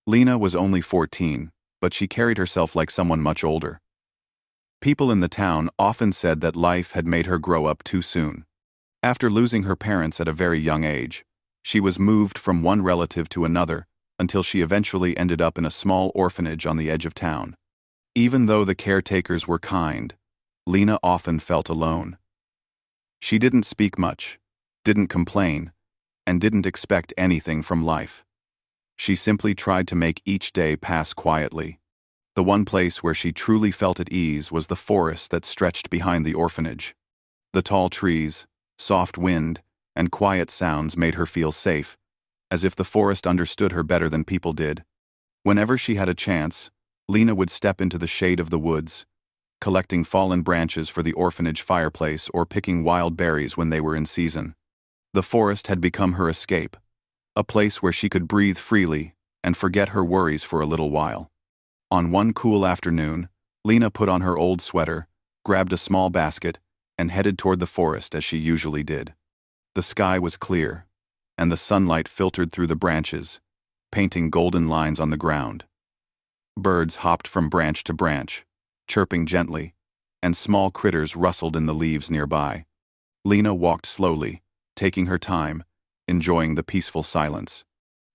Lena was only 14, but she carried herself like someone much older. People in the town often said that life had made her grow up too soon. After losing her parents at a very young age, she was moved from one relative to another until she eventually ended up in a small orphanage on the edge of town. Even though the caretakers were kind, Lena often felt alone. She didn't speak much, didn't complain, and didn't expect anything from life. She simply tried to make each day pass quietly. The one place where she truly felt at ease was the forest that stretched behind the orphanage. The tall trees, soft wind, and quiet sounds made her feel safe, as if the forest understood her better than people did. Whenever she had a chance, Lena would step into the shade of the woods, collecting fallen branches for the orphanage fireplace or picking wild berries when they were in season. The forest had become her escape, a place where she could breathe freely and forget her worries for a little while. On one cool afternoon, Lena put on her old sweater, grabbed a small basket, and headed toward the forest as she usually did. The sky was clear, and the sunlight filtered through the branches, painting golden lines on the ground. Birds hopped from branch to branch, chirping gently, and small critters rustled in the leaves nearby. Lena walked slowly, taking her time, enjoying the peaceful silence.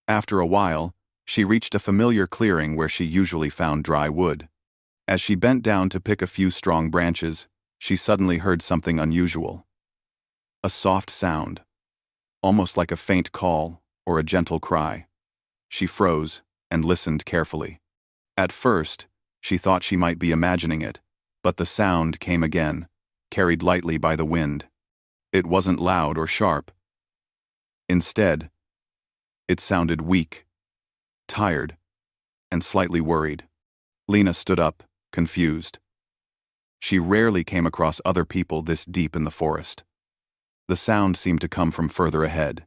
After a while, she reached a familiar clearing where she usually found dry wood. As she bent down to pick a few strong branches, she suddenly heard something unusual. A soft sound, almost like a faint call or a gentle cry. She froze and listened carefully. At first, she thought she might be imagining it, but the sound came again, carried lightly by the wind. It wasn't loud or sharp. Instead, it sounded weak, tired, and slightly worried. Lena stood up, confused. She rarely came across other people this deep in the forest. The sound seemed to come from further ahead,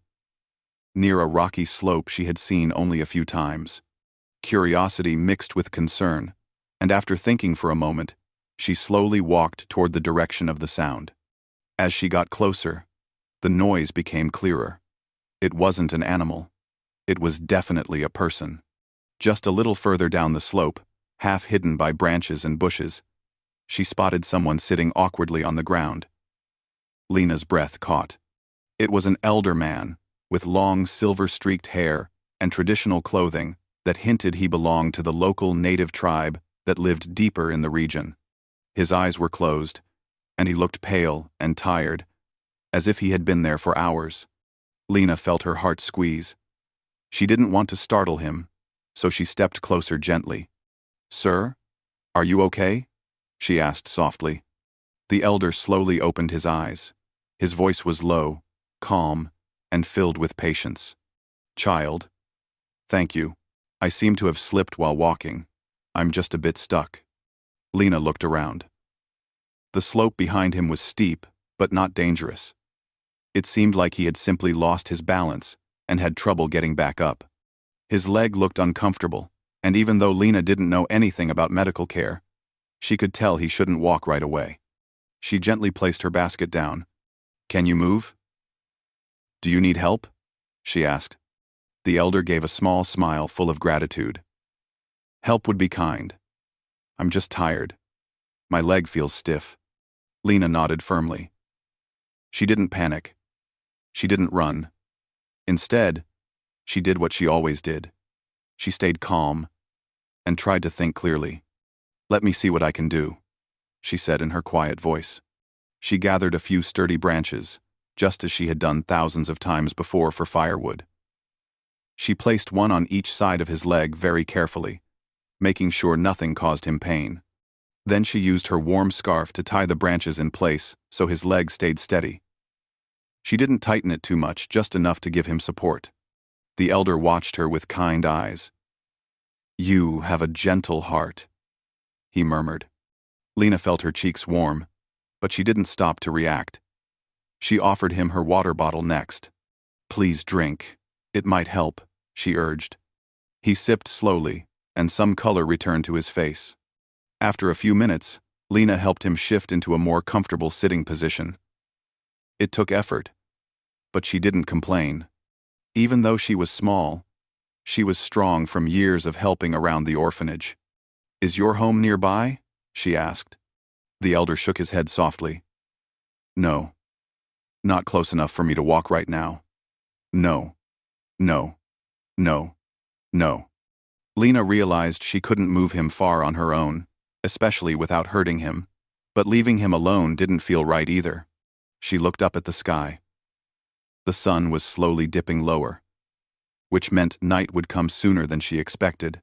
near a rocky slope she had seen only a few times. Curiosity mixed with concern, and after thinking for a moment, she slowly walked toward the direction of the sound. As she got closer, the noise became clearer. It wasn't an animal. It was definitely a person. Just a little further down the slope, half hidden by branches and bushes, she spotted someone sitting awkwardly on the ground. Lena's breath caught. It was an elder man, with long silver-streaked hair and traditional clothing that hinted he belonged to the local native tribe that lived deeper in the region. His eyes were closed, and he looked pale and tired, as if he had been there for hours. Lena felt her heart squeeze. She didn't want to startle him, so she stepped closer gently. "Sir, are you okay?" she asked softly. The elder slowly opened his eyes. His voice was low, calm, and filled with patience. "Child, thank you. I seem to have slipped while walking. I'm just a bit stuck." Lena looked around. The slope behind him was steep, but not dangerous. It seemed like he had simply lost his balance and had trouble getting back up. His leg looked uncomfortable, and even though Lena didn't know anything about medical care, she could tell he shouldn't walk right away. She gently placed her basket down. "Can you move?" "Do you need help?" she asked. The elder gave a small smile full of gratitude. "Help would be kind. I'm just tired. My leg feels stiff." Lena nodded firmly. She didn't panic. She didn't run. Instead, she did what she always did. She stayed calm and tried to think clearly. "Let me see what I can do," she said in her quiet voice. She gathered a few sturdy branches, just as she had done thousands of times before for firewood. She placed one on each side of his leg very carefully, making sure nothing caused him pain. Then she used her warm scarf to tie the branches in place so his leg stayed steady. She didn't tighten it too much, just enough to give him support. The elder watched her with kind eyes. "You have a gentle heart," he murmured. Lena felt her cheeks warm, but she didn't stop to react. She offered him her water bottle next. "Please drink. It might help," she urged. He sipped slowly, and some color returned to his face. After a few minutes, Lena helped him shift into a more comfortable sitting position. It took effort, but she didn't complain. Even though she was small, She was strong from years of helping around the orphanage. "Is your home nearby?" she asked. The elder shook his head softly. "No. Not close enough for me to walk right now. No. No. No. No." Lena realized she couldn't move him far on her own, especially without hurting him, but leaving him alone didn't feel right either. She looked up at the sky. The sun was slowly dipping lower, which meant night would come sooner than she expected.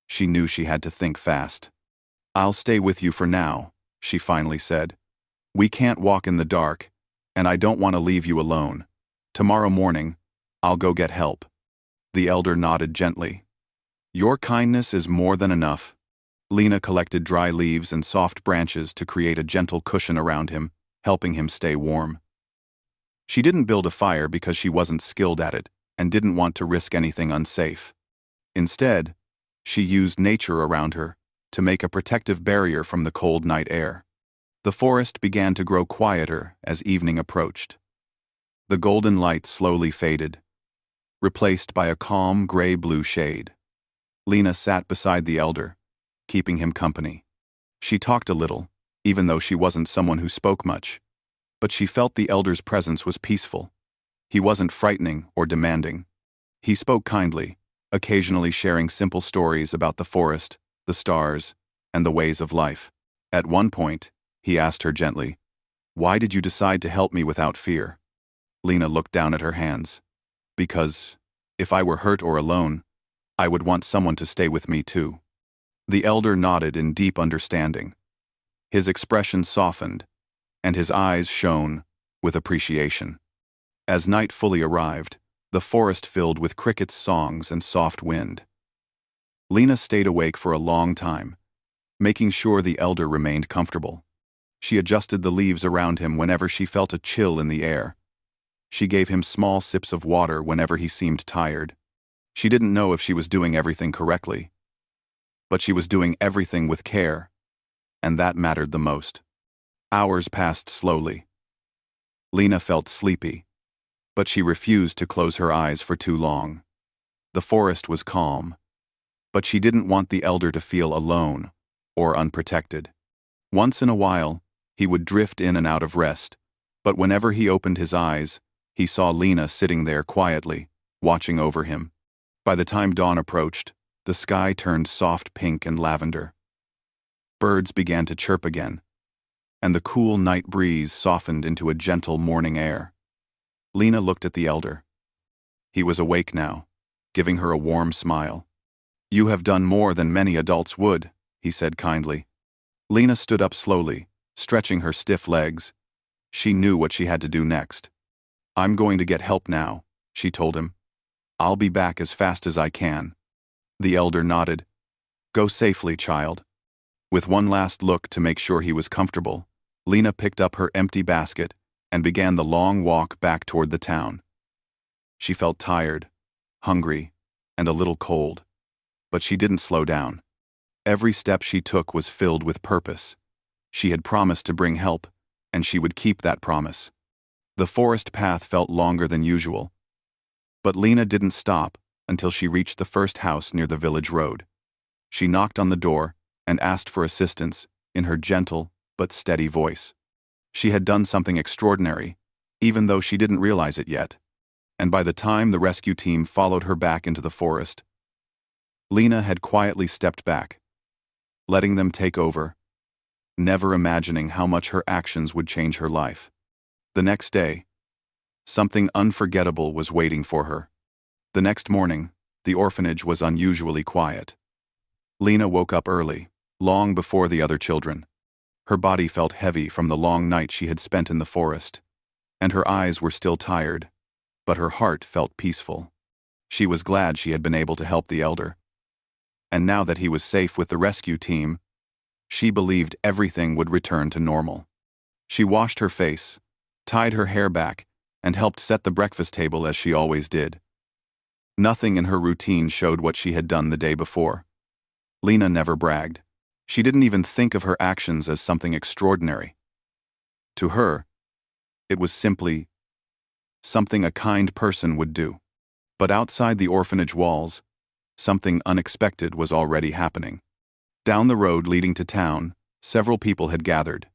She knew she had to think fast. "I'll stay with you for now," she finally said. "We can't walk in the dark, and I don't want to leave you alone. Tomorrow morning, I'll go get help." The elder nodded gently. "Your kindness is more than enough." Lena collected dry leaves and soft branches to create a gentle cushion around him, helping him stay warm. She didn't build a fire because she wasn't skilled at it and didn't want to risk anything unsafe. Instead, she used nature around her to make a protective barrier from the cold night air. The forest began to grow quieter as evening approached. The golden light slowly faded, replaced by a calm gray-blue shade. Lena sat beside the elder, keeping him company. She talked a little, even though she wasn't someone who spoke much, but she felt the elder's presence was peaceful. He wasn't frightening or demanding. He spoke kindly, occasionally sharing simple stories about the forest, the stars, and the ways of life. At one point, he asked her gently, "Why did you decide to help me without fear?" Lena looked down at her hands. "Because, if I were hurt or alone, I would want someone to stay with me too." The elder nodded in deep understanding. His expression softened, and his eyes shone with appreciation. As night fully arrived, the forest filled with crickets' songs and soft wind. Lena stayed awake for a long time, making sure the elder remained comfortable. She adjusted the leaves around him whenever she felt a chill in the air. She gave him small sips of water whenever he seemed tired. She didn't know if she was doing everything correctly, but she was doing everything with care, and that mattered the most. Hours passed slowly. Lena felt sleepy, but she refused to close her eyes for too long. The forest was calm, but she didn't want the elder to feel alone or unprotected. Once in a while, he would drift in and out of rest, but whenever he opened his eyes, he saw Lena sitting there quietly, watching over him. By the time dawn approached, the sky turned soft pink and lavender. Birds began to chirp again, and the cool night breeze softened into a gentle morning air. Lena looked at the elder. He was awake now, giving her a warm smile. "You have done more than many adults would," he said kindly. Lena stood up slowly, stretching her stiff legs. She knew what she had to do next. "I'm going to get help now," she told him. "I'll be back as fast as I can." The elder nodded. "Go safely, child." With one last look to make sure he was comfortable, Lena picked up her empty basket and began the long walk back toward the town. She felt tired, hungry, and a little cold, but she didn't slow down. Every step she took was filled with purpose. She had promised to bring help, and she would keep that promise. The forest path felt longer than usual, but Lena didn't stop until she reached the first house near the village road. She knocked on the door and asked for assistance in her gentle but steady voice. She had done something extraordinary, even though she didn't realize it yet, and by the time the rescue team followed her back into the forest, Lena had quietly stepped back, letting them take over, never imagining how much her actions would change her life. The next day, something unforgettable was waiting for her. The next morning, the orphanage was unusually quiet. Lena woke up early, long before the other children. Her body felt heavy from the long night she had spent in the forest, and her eyes were still tired, but her heart felt peaceful. She was glad she had been able to help the elder. And now that he was safe with the rescue team, she believed everything would return to normal. She washed her face, tied her hair back, and helped set the breakfast table as she always did. Nothing in her routine showed what she had done the day before. Lena never bragged. She didn't even think of her actions as something extraordinary. To her, it was simply something a kind person would do. But outside the orphanage walls, something unexpected was already happening. Down the road leading to town, several people had gathered.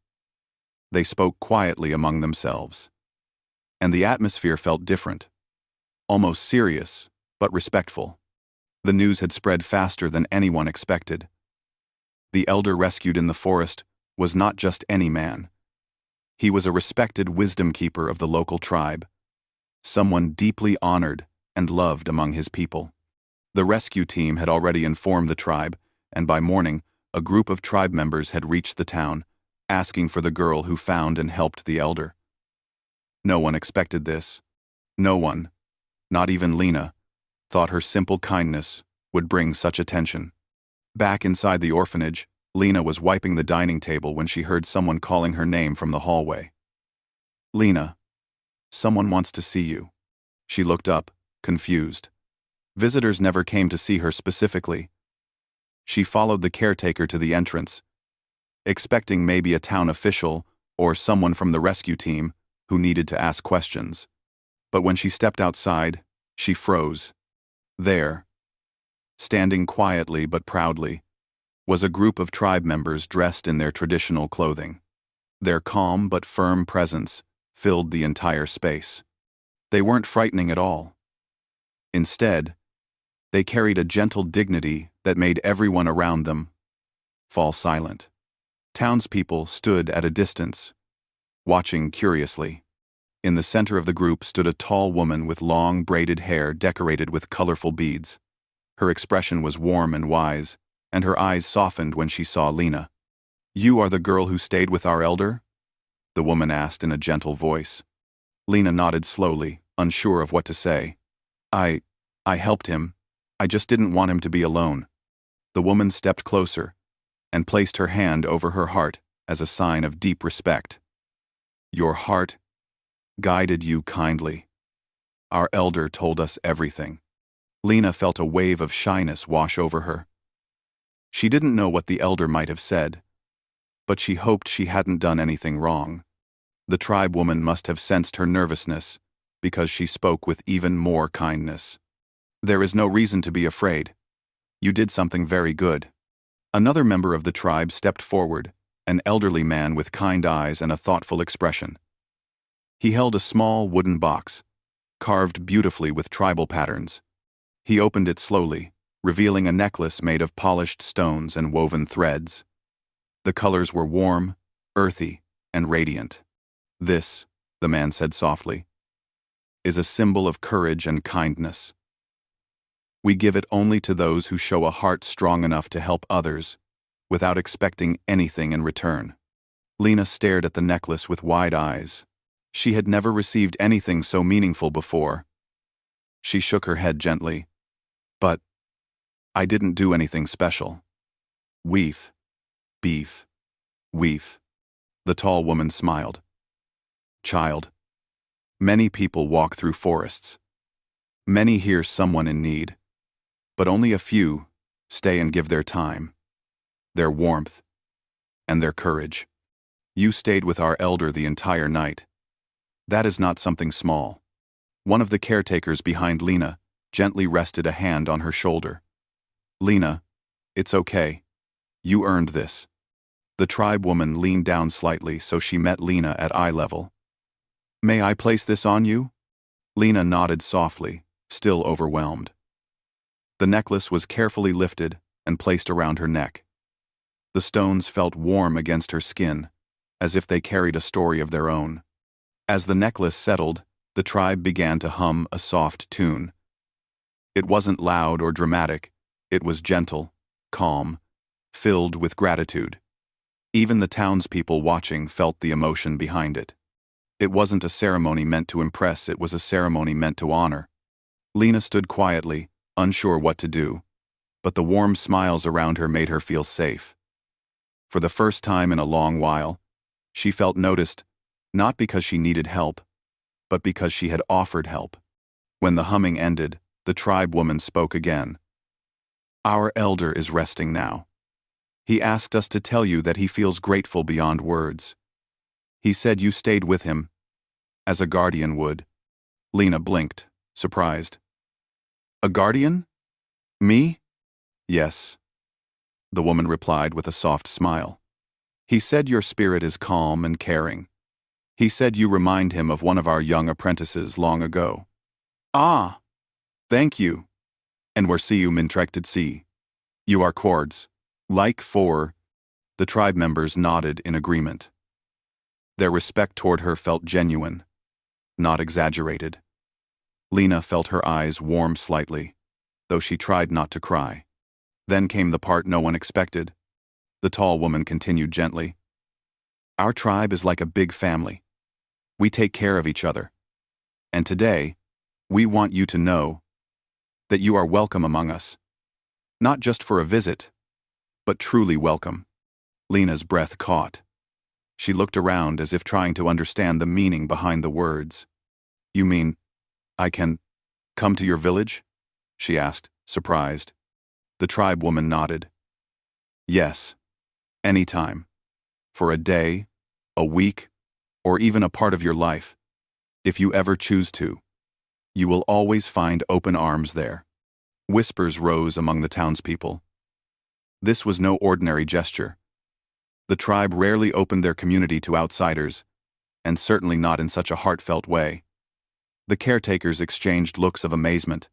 They spoke quietly among themselves. And the atmosphere felt different, almost serious, but respectful. The news had spread faster than anyone expected. The elder rescued in the forest was not just any man. He was a respected wisdom keeper of the local tribe, someone deeply honored and loved among his people. The rescue team had already informed the tribe, and by morning, a group of tribe members had reached the town, asking for the girl who found and helped the elder. No one expected this. No one, not even Lena, thought her simple kindness would bring such attention. Back inside the orphanage, Lena was wiping the dining table when she heard someone calling her name from the hallway. "Lena, someone wants to see you." She looked up, confused. Visitors never came to see her specifically. She followed the caretaker to the entrance, expecting maybe a town official or someone from the rescue team who needed to ask questions. But when she stepped outside, she froze. There, standing quietly but proudly, was a group of tribe members dressed in their traditional clothing. Their calm but firm presence filled the entire space. They weren't frightening at all. Instead, they carried a gentle dignity that made everyone around them fall silent. Townspeople stood at a distance, watching curiously. In the center of the group stood a tall woman with long braided hair decorated with colorful beads. Her expression was warm and wise, and her eyes softened when she saw Lena. "You are the girl who stayed with our elder?" the woman asked in a gentle voice. Lena nodded slowly, unsure of what to say. I helped him. I just didn't want him to be alone." The woman stepped closer and placed her hand over her heart as a sign of deep respect. "Your heart guided you kindly. Our elder told us everything." Lena felt a wave of shyness wash over her. She didn't know what the elder might have said, but she hoped she hadn't done anything wrong. The tribe woman must have sensed her nervousness, because she spoke with even more kindness. "There is no reason to be afraid. You did something very good." Another member of the tribe stepped forward, an elderly man with kind eyes and a thoughtful expression. He held a small wooden box, carved beautifully with tribal patterns. He opened it slowly, revealing a necklace made of polished stones and woven threads. The colors were warm, earthy, and radiant. "This," the man said softly, "is a symbol of courage and kindness. We give it only to those who show a heart strong enough to help others, without expecting anything in return." Lena stared at the necklace with wide eyes. She had never received anything so meaningful before. She shook her head gently. "But I didn't do anything special. Wheat, beef, wheat." The tall woman smiled. "Child, many people walk through forests. Many hear someone in need. But only a few stay and give their time, their warmth, and their courage. You stayed with our elder the entire night. That is not something small." One of the caretakers behind Lena gently rested a hand on her shoulder. "Lena, it's okay. You earned this." The tribe woman leaned down slightly so she met Lena at eye level. "May I place this on you?" Lena nodded softly, still overwhelmed. The necklace was carefully lifted and placed around her neck. The stones felt warm against her skin, as if they carried a story of their own. As the necklace settled, the tribe began to hum a soft tune. It wasn't loud or dramatic, it was gentle, calm, filled with gratitude. Even the townspeople watching felt the emotion behind it. It wasn't a ceremony meant to impress, it was a ceremony meant to honor. Lena stood quietly, unsure what to do, but the warm smiles around her made her feel safe. For the first time in a long while, she felt noticed, not because she needed help, but because she had offered help. When the humming ended, the tribe woman spoke again. "Our elder is resting now. He asked us to tell you that he feels grateful beyond words. He said you stayed with him, as a guardian would." Lena blinked, surprised. A guardian? Me? Yes, the woman replied with a soft smile. He said your spirit is calm and caring. He said you remind him of one of our young apprentices long ago. Ah, thank you. And where see you mintracted see. You are cords. Like for. The tribe members nodded in agreement. Their respect toward her felt genuine, not exaggerated. Lena felt her eyes warm slightly, though she tried not to cry. Then came the part no one expected. The tall woman continued gently. Our tribe is like a big family. We take care of each other. And today, we want you to know that you are welcome among us. Not just for a visit, but truly welcome. Lena's breath caught. She looked around as if trying to understand the meaning behind the words. You mean, I can come to your village? She asked, surprised. The tribe woman nodded. Yes, anytime. For a day, a week, or even a part of your life. If you ever choose to, you will always find open arms there. Whispers rose among the townspeople. This was no ordinary gesture. The tribe rarely opened their community to outsiders, and certainly not in such a heartfelt way. The caretakers exchanged looks of amazement.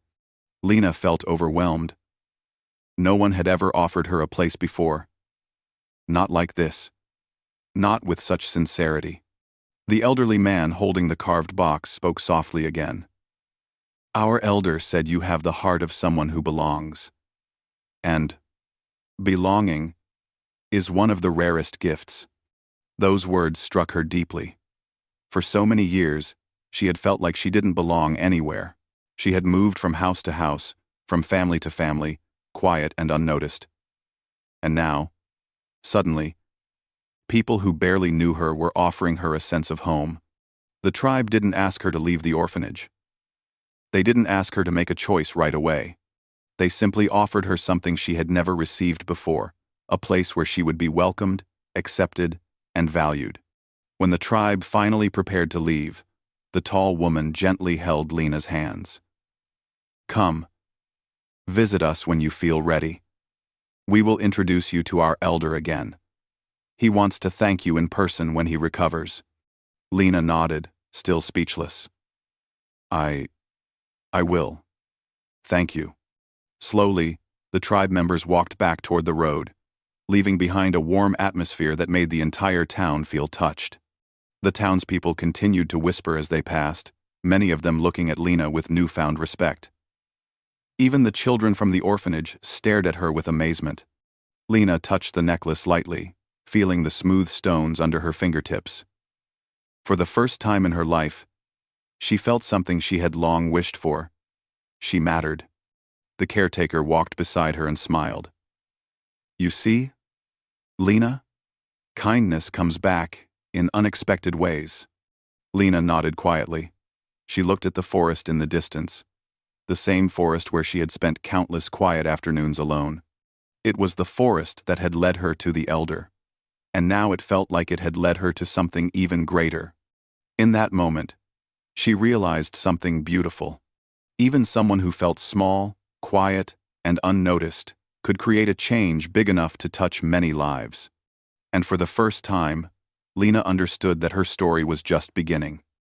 Lena felt overwhelmed. No one had ever offered her a place before. Not like this. Not with such sincerity. The elderly man holding the carved box spoke softly again. Our elder said you have the heart of someone who belongs. And belonging is one of the rarest gifts. Those words struck her deeply. For so many years, she had felt like she didn't belong anywhere. She had moved from house to house, from family to family, quiet and unnoticed. And now, suddenly, people who barely knew her were offering her a sense of home. The tribe didn't ask her to leave the orphanage. They didn't ask her to make a choice right away. They simply offered her something she had never received before, a place where she would be welcomed, accepted, and valued. When the tribe finally prepared to leave, the tall woman gently held Lena's hands. Come, visit us when you feel ready. We will introduce you to our elder again. He wants to thank you in person when he recovers. Lena nodded, still speechless. I will. Thank you. Slowly, the tribe members walked back toward the road, leaving behind a warm atmosphere that made the entire town feel touched. The townspeople continued to whisper as they passed, many of them looking at Lena with newfound respect. Even the children from the orphanage stared at her with amazement. Lena touched the necklace lightly, feeling the smooth stones under her fingertips. For the first time in her life, she felt something she had long wished for. She mattered. The caretaker walked beside her and smiled. You see, Lena, kindness comes back in unexpected ways. Lena nodded quietly. She looked at the forest in the distance, the same forest where she had spent countless quiet afternoons alone. It was the forest that had led her to the elder, and now it felt like it had led her to something even greater. In that moment, she realized something beautiful. Even someone who felt small, quiet, and unnoticed could create a change big enough to touch many lives. And for the first time, Lena understood that her story was just beginning.